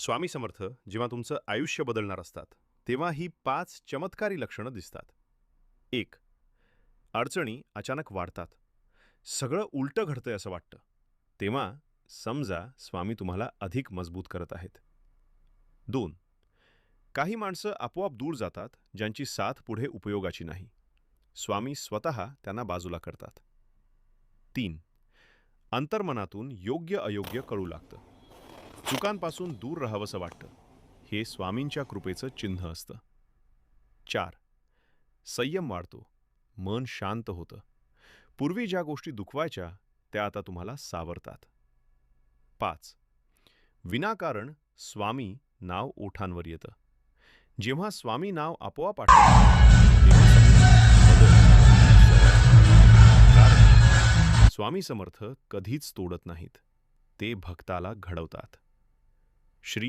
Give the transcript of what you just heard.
स्वामी समर्थ जेव्हा तुमचं आयुष्य बदलणार असतात, तेव्हा ही 5 चमत्कारी लक्षणं दिसतात. 1. अडचणी अचानक वाढतात. सगळं उलटं घडतंय असं वाटतं. तेव्हा समजा स्वामी तुम्हाला अधिक मजबूत करत आहेत. 2. काही माणसं आपोआप दूर जातात, ज्यांची साथ पुढे उपयोगाची नाही. स्वामी स्वतः त्यांना बाजूला करतात. 3. अंतर्मनातून योग्य अयोग्य कळू लागतं. चुकांपासून दूर राहावंसं वाटतं. हे स्वामींच्या कृपेचं चिन्ह असतं. 4. संयम वाढतो. मन शांत होतं. पूर्वी ज्या गोष्टी दुखवायच्या त्या आता तुम्हाला सावरतात. 5. विनाकारण स्वामी नाव ओठांवर येतं. जेव्हा स्वामी नाव आपोआप आठवतं, तेव्हा समजतं कारण स्वामी समर्थ कधीच तोडत नाहीत. ते भक्ताला घडवतात. श्री